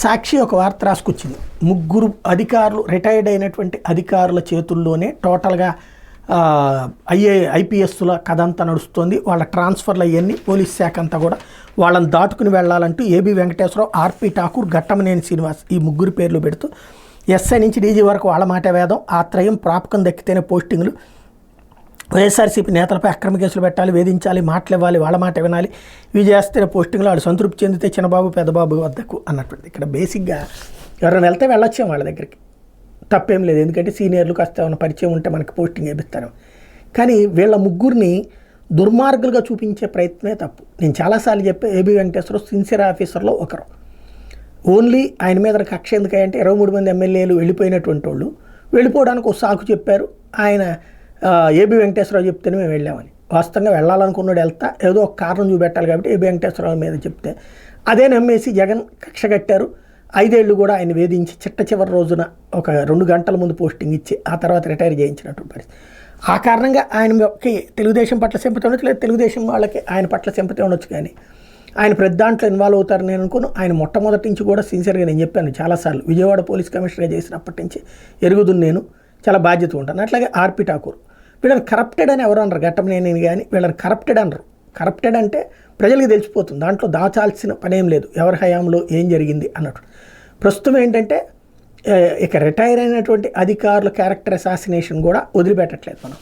సాక్షి ఒక వార్త రాసుకొచ్చింది. ముగ్గురు అధికారులు, రిటైర్డ్ అయినటువంటి అధికారుల చేతుల్లోనే టోటల్గా ఐపీఎస్ల కథ అంతా నడుస్తుంది. వాళ్ళ ట్రాన్స్ఫర్లు అవన్నీ పోలీస్ శాఖ అంతా కూడా వాళ్ళని దాటుకుని వెళ్ళాలంటూ ఏబి వెంకటేశ్వరరావు, ఆర్పి ఠాకూర్, ఘట్టమనేని శ్రీనివాస్ ఈ ముగ్గురు పేర్లు పెడుతూ ఎస్ఐ నుంచి డీజీ వరకు వాళ్ళ మాట వేదం. ఆ త్రయం ప్రాపకం దక్కితేనే పోస్టింగ్లు. వైఎస్ఆర్సీపీ నేతలపై అక్రమ కేసులు పెట్టాలి, వేధించాలి, మాటలు ఇవ్వాలి, వాళ్ళ మాట వినాలి, ఇవి చేస్తేనే పోస్టింగ్లు, వాళ్ళు సంతృప్తి చెందితే చిన్నబాబు పెద్దబాబు వద్దకు అన్నట్టుంది. ఇక్కడ బేసిక్గా ఎవరైనా వెళ్తే వెళ్ళొచ్చాం వాళ్ళ దగ్గరికి, తప్పేం లేదు. ఎందుకంటే సీనియర్లు కాస్త ఏమైనా పరిచయం ఉంటే మనకి పోస్టింగ్ వేపిస్తారు. కానీ వీళ్ళ ముగ్గురిని దుర్మార్గులుగా చూపించే ప్రయత్నమే తప్పు. నేను చాలాసార్లు చెప్పే ఏబి వెంకటేశ్వరరావు సిన్సియర్ ఆఫీసర్లో ఒకరు. ఓన్లీ ఆయన మీద కక్ష ఎందుకంటే 23 మంది ఎమ్మెల్యేలు వెళ్ళిపోయినటువంటి వాళ్ళు వెళ్ళిపోవడానికి ఒక సాకు చెప్పారు. ఆయన ఏబి వెంకటేశ్వరరావు చెప్తేనే మేము వెళ్ళామని. వాస్తవంగా వెళ్ళాలనుకున్నాడు, వెళ్తా ఏదో ఒక కారణం చూపెట్టాలి కాబట్టి ఏబి వెంకటేశ్వరరావు మీద చెప్తే అదే నమ్మేసి జగన్ కక్ష కట్టారు. 5 ఏళ్ళు కూడా ఆయన వేధించి చివరి రోజున ఒక 2 గంటల ముందు పోస్టింగ్ ఇచ్చి ఆ తర్వాత రిటైర్ చేయించినటువంటి పరిస్థితి. ఆ కారణంగా ఆయనకి తెలుగుదేశం పట్ల సింపతి ఉండొచ్చు, లేదా తెలుగుదేశం వాళ్ళకి ఆయన పట్ల సింపతి ఉండొచ్చు. కానీ ఆయన ప్రతి దాంట్లో ఇన్వాల్వ్ అవుతారు నేను అనుకోను. ఆయన మొట్టమొదటి నుంచి కూడా సిన్సియర్గా నేను చెప్పాను చాలాసార్లు, విజయవాడ పోలీస్ కమిషనర్గా చేసినప్పటి నుంచి ఎరుగుదును, నేను చాలా బాధ్యత ఉంటాను. అట్లాగే ఆర్పి ఠాకూర్, వీళ్ళని కరప్టెడ్ అని ఎవరు అనరు, ఘట్టమనేని కానీ వీళ్ళని కరప్టెడ్ అనరు. కరప్టెడ్ అంటే ప్రజలకు తెలిసిపోతుంది, దాంట్లో దాచాల్సిన పనేం లేదు, ఎవరి హయాంలో ఏం జరిగింది అన్నట్టు. ప్రస్తుతం ఏంటంటే ఇక రిటైర్ అయినటువంటి అధికారుల క్యారెక్టర్ అసాసినేషన్ కూడా వదిలిపెట్టట్లేదు మనం.